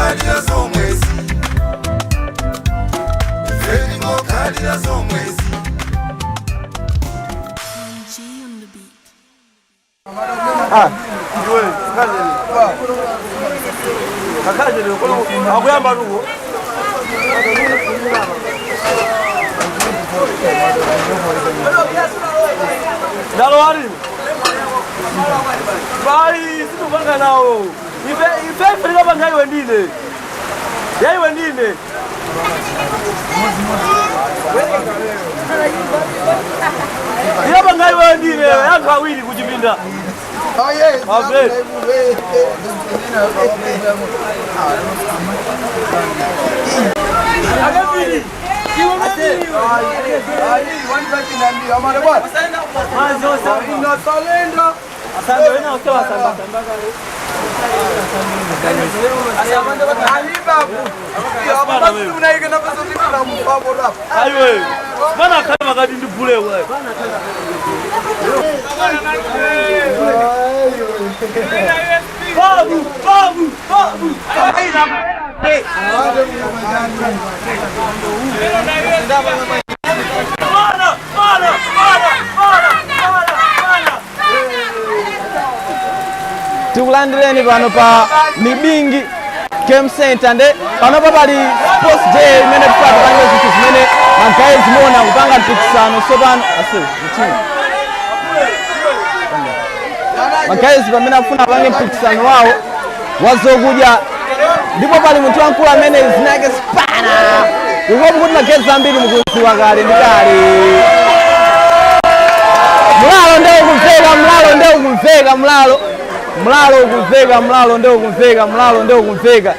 kalira zomwezi Feringo kalira zomwezi Iwe kakaje leo kwa akuyamba rugo Dalo wari Bai situ banga nao Ife feringa banga iwe ndine Ya iwe ndine Ya banga iwe ndine Yangu wawili kujibinda Oh yes. Okay. Babu. Tukulandireni pano pa Mibingi Game Center nde pano pa pali Sports Day imene kupata pange zinthu zimene magazi mona kupanga mpikisano sopano magazi pamene afuna pange mpikisano wawo wazokudya ndipo pali munthu wankulu amene zina yake Spana ikopo kuti magazi ambiri mukuziwa kale ndi kale mlalo nde ukumveka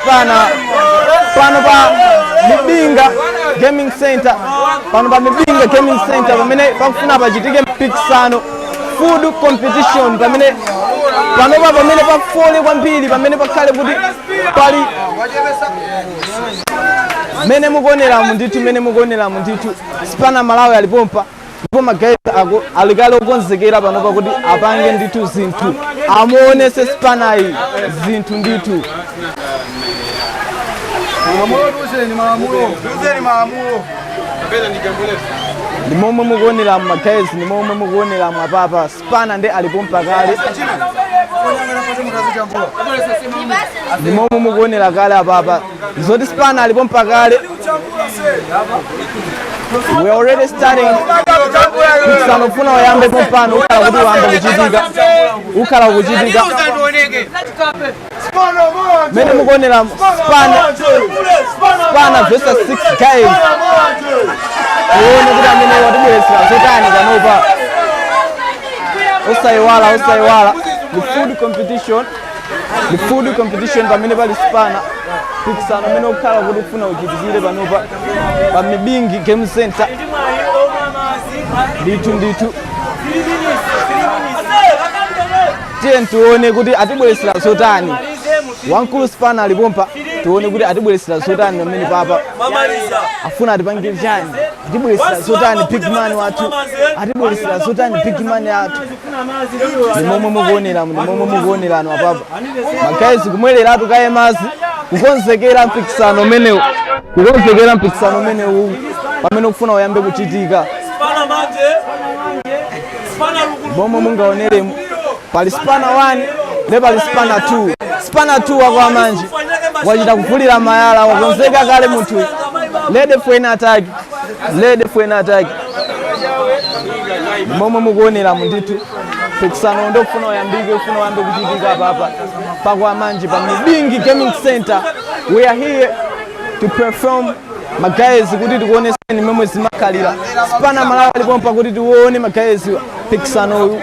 Spana pano pa Mibinga Gaming Center pamene pafuna pachitike mpikisano food competition pamene pafole kwambiri pamene pakhale kuti pali mene mukuoneramu ndithu Spana Malawi alipompa ndipo magazi ako alikale okonzekera panopa kuti apange ndithu zinthu amuonese Spanayi zinthu ndithu ni momwe mukuoneramu magazi ni momwe mukuoneramu apapa Spana nde alipompa kale ni momwe mukuonera kale apapa zoti Spana alipompa kale. We are already starting mpikisano funa wayambe pompano ukala kuchitika mene mukuonera Spana versus 6 guys uone kuti amene watibweresera zotani kanopa osaiwala the food competition pamene pali Spana mpikisano amene ukhala kuti ufuna uchitikire panopa pa Mibingi Game Center ndithu tiye tuone kuti atibweresera zotani wankulu Spana alipompa tuone kuti atibweresera zotani pamene papa afuna atipangire chani atibweresera zotani Pigman wathu atibweresera zotani Pigman athu ni momwe mukuonerano apapa magazi kumwereratu kaye mazi kukonzekera mpikisano umenewu pamene kufuna uyambe kuchitika momwe mungaoneremu pali Spana 1 ne pali Spana 2. Spana 2 wako amanji wachita kuvulira mayala wakonzeka kale munthu lede fuena attack momwe mukuoneramu ndithu mpikisano ndofuna uyambike ufuna uyambe kuchitika papa pakwa amanji pa Mibingi Gaming Center. We are here to perform magazi kuti tikuoneseni momwe zimakhalira Spana Malawi alipompa kuti tione magazi mpikisano uyu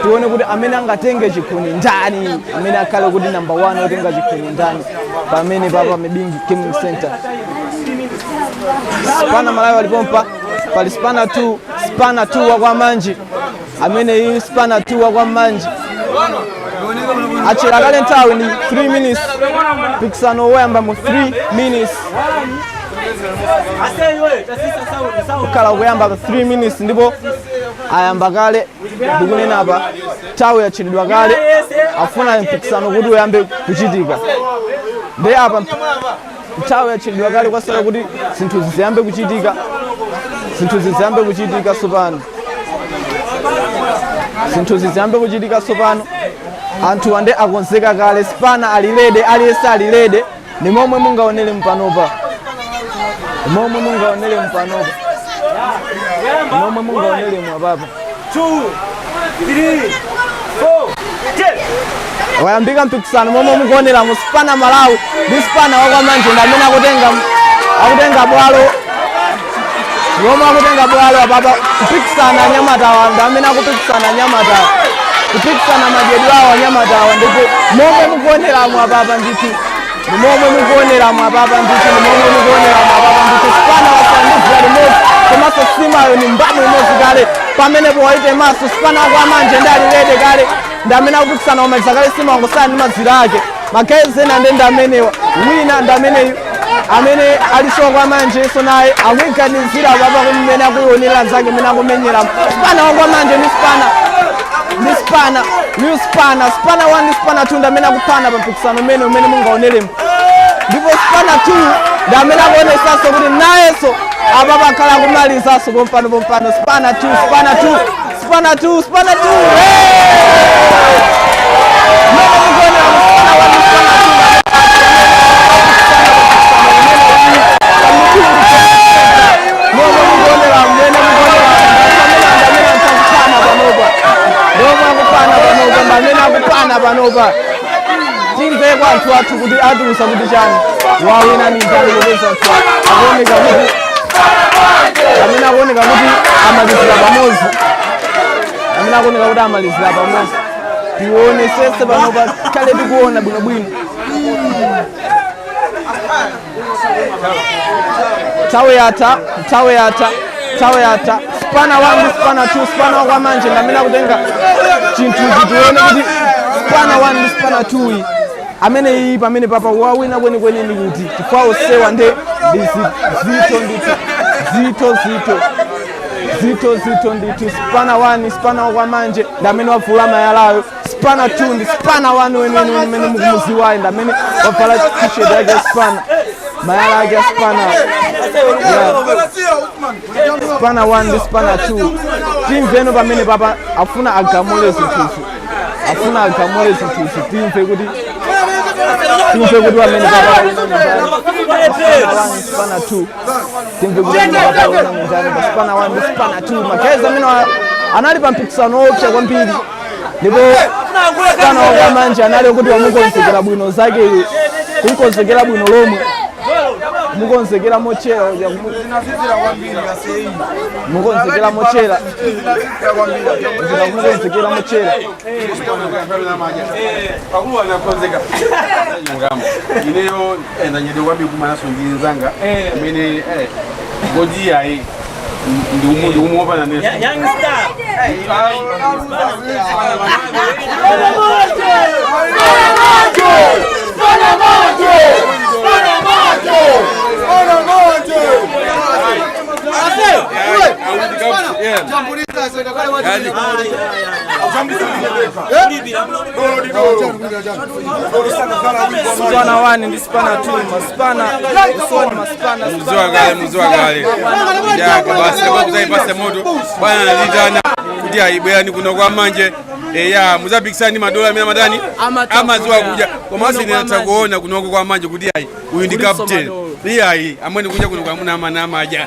tuone kuti amene angatenge chikhuni ndani amene akhale kuti number 1 otenga chikhuni ndani pamene papa Mibingi Gaming Center. Spana Malawi alipompa pali Spana 2 wakwa manji amene iyi Spana 2 wakwa manji achira kale nthawi ni 3 minutes mpikisano woyamba mu 3 minutes ukhala kuyamba 3 minutes ndipo ayamba kale ndikunena apa nthawi yatchedwa kale afuna mpikisano kuti uyambe kuchitika ndi apa nthawi yatchedwa kale kwasala kuti zinthu ziyambe kuchitika sopano zinthu ziyambe kuchitika sopano anthu ande akonzeka kale spana alilede aliyese alilede ni momwe mungaonere mpanopa mwapapa 2 3 4 wayambika mpikisano momwe mukuonera mu spana Malawi ndi spana wakwamanje ndamene akutenga bwalo momwe akutenga bwalo apapa kupikisana anyamatawa ndamene akupikisana anyamatawa kupikisana madyedwawo anyamatawa ndipo momwe mukuoneramu apapa ndithu spana wasandizira limodzi komanso simayo ni mbamu imodzi kale pamenepo waite maso spana wakwamanje ndi alilede kale ndamene akupikisana wamaliza kale sima wangosala ndi mazira ake magazi ena ndi amenewa wina ndi ameneyu amene aliso wakwamanje so naye akuiganizira papa kumene akuionera anzake mene akumenyera spana wakwamanje ndi spana spana 1 ndi spana 2 ndamene akuphana pa mpikisano umene mungaoneremo ndipo spana 2 ndamene akuonesanso kuti nayenso apapa akhala akumalizanso pompano spana 2 panopa timve kwa anthu athu kuti atiusa kuti chani wawina ni ndani lopeza anthu akuoneka kuti amalizira pamodzi tionesese panopa kale tikuona bwinobwino nthawi yatha spana 1 ndi spana 2 spana wakwamanje ndamene akutenga chinthu chitione kuti spana 1 ndi spana 2 amene iyi pamene papa wawina kwenikweni ndi kuti chifukwa osewa ndi zito ndithu spana 1 spana wakwamanje ndamene wavula mayalayo spana 2 ndi spana 1 weniweni amene mukumuziwayi ndamene wavala t-shirt yake spana mayala yake spana spana 1 ndi spana 2 timveno pamene papa afuna agamule zinthuzi timve kuti pamene papa spana 2 timve kuti papa wina munjani pa spana 1 ndi spana 2 magezi amene anali pa mpikisano woopsa kwambiri ndipo spana wakwamanje anali kuti wamukonzekera bwino zake kumkonzekera bwino lomwe mukonzekera mochera pakulu anakonzeka ineyo ndanyede kwambiri kumanaso ndinzanga amene godiya ndi umuopana neso spana 1 ndi spana 2 maspana usoni maspana muziwa kale ndiyaka basi kuzayipasa moto bwana anazitana kuti ayibwerani kuno kwa manje ya muzapikisani madola amene amatani amaziwa kuja komanso ndinatha kuona kunoko kwa manje kuti ayi uyu ndi captain iyayi amene kuja kuno kwa muna amana amaja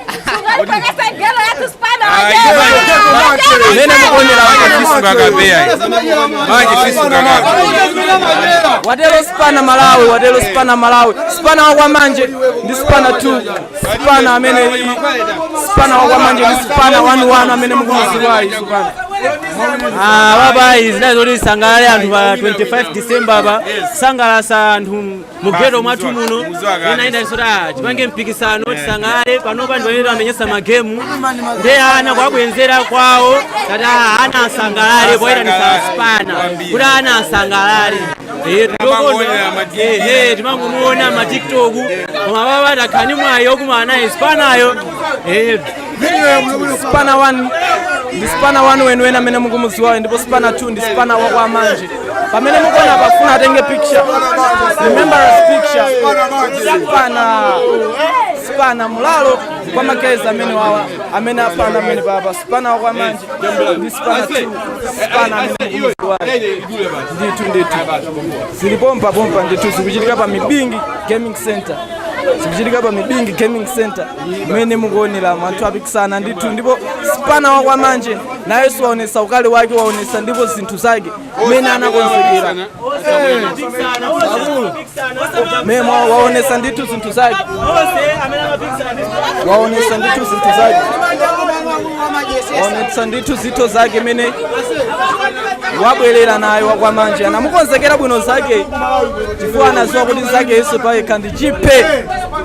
watelo spana Malawi spana wakwamanje ndi spana 2 spana amene spana wakwamanje ndi spana 1 amene mukumuziwayi spana baba izina zoti sangalale anthu pa 25 December pa sangalasa anthu mugeto mwathu muno ina isota chipange mpikisano tisangalale panopa ndiwo amenyesa magemu ndi ana kwabwenzera kwawo tata ana asangalale poita ni spana kuti ana asangalale timangomuona ma TikTok koma baba takhani mwayo kuma anayi spanayo spana 1 ndi spana 1 weniweni amene mukumuziwayo, ndipo spana 2 ndi spana wa kwa manje. Pamene mukuona pafuna atenge picture, remember picture, spana mulalo kwa magazi amene wawa amene apana amene papa spana wa kwa manje ndi spana 2 spana amene mukumuziwayo. Ndithu zilipompa ndithu zikuchitika pa Mibingi Gaming Center. Zikuchitika pa Mibingi Gaming Center mene mukuonera anthu apikisana ndithu, ndipo spana wa kwa manje naye waonesa ukali wake, waonesa ndipo zinthu zake mene anakonzekera memo waonesa ndithu zinthu zake, waonesa ndithu zinthu zake, waonesa ndithu zitho zake mene wabwerera nayo kwa manje anamukonzekera bwino zake, chifukwa anaziwa kuti zake yesu payekha ndi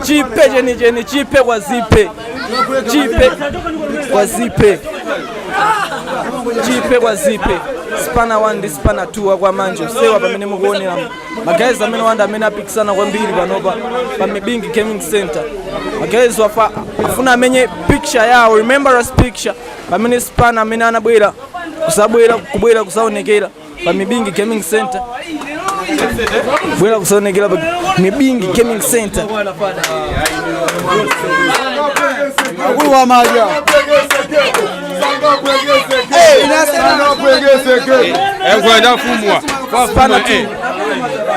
chipe chenicheni, chipe kwa zipe, chipe kwa zipe. Spana 1 ndi spana 2 kwa manje usewa pamene mukuonera magazi amene wanda amene apikisana kwambiri panopa pa Mibingi Gaming Center. Magazi afuna amenye picture yawo, remembrance picture, pamene spana amene anabwera kubwera kusaonekera pa Mibingi Gaming Center, bwera kusaonekera pa Mibingi Gaming Center. Kuwa maja. Kwenda fumwa. Spana 2.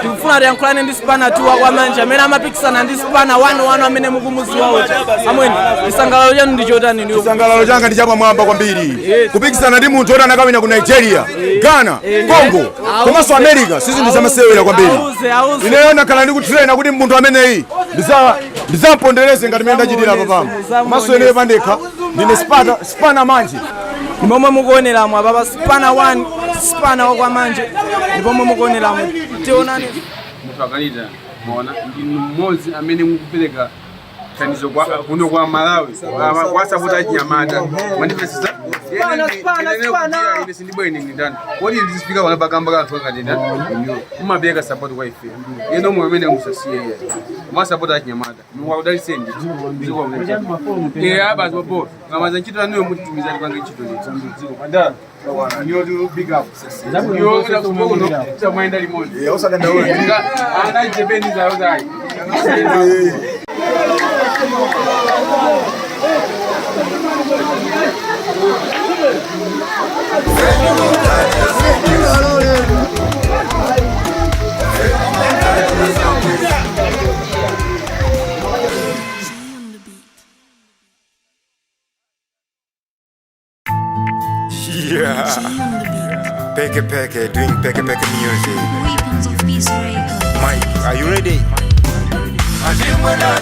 Tifuna yankulane ndi spana 2 kwa manje amene amapikisana ndi spana 1 amene mukumuziwawo. Amweni isangalalo chanu ndi chotani ndiyo? Isangalalo changa ndi chapa mwamba kwambiri. Kupikisana ndi munthu oti anakawina ku Nigeria, Ghana, Congo, komanso America, sisi ndizamasewera kwambiri. Ineyo ndakhala ndi kutraina kuti munthu ameneyi ndizampondereze ngati mene ndachitira papa. Komanso ineyo pandekha ndine spana manje. Momwe mukuoneramo apapa spana 1 spana wa kwa manje ndipo momwe mukuoneramo tionani munthu akalita muona ndi mmodzi amene mukupereka thandizo kuno kwa Malawi kwa sapota achinyamata mwandipesesa ine sindibwene ndani kodi ndizifika pano pakamba kanthu akatenda umapeka support kwa ife yeno mwe amene musasiye iye koma sapota achinyamata mwakudalisendi abazi babo ngamaza ntchito anuyo mutumizani kwange ntchito dziko pandala you do big up you da kubono chamaenda limoni Usadanda wewe. Ana jebeni za uzai. Yeah. Peke, doing peke music. Weapons of Peace Radio. Mike, are you ready? Ajimwe na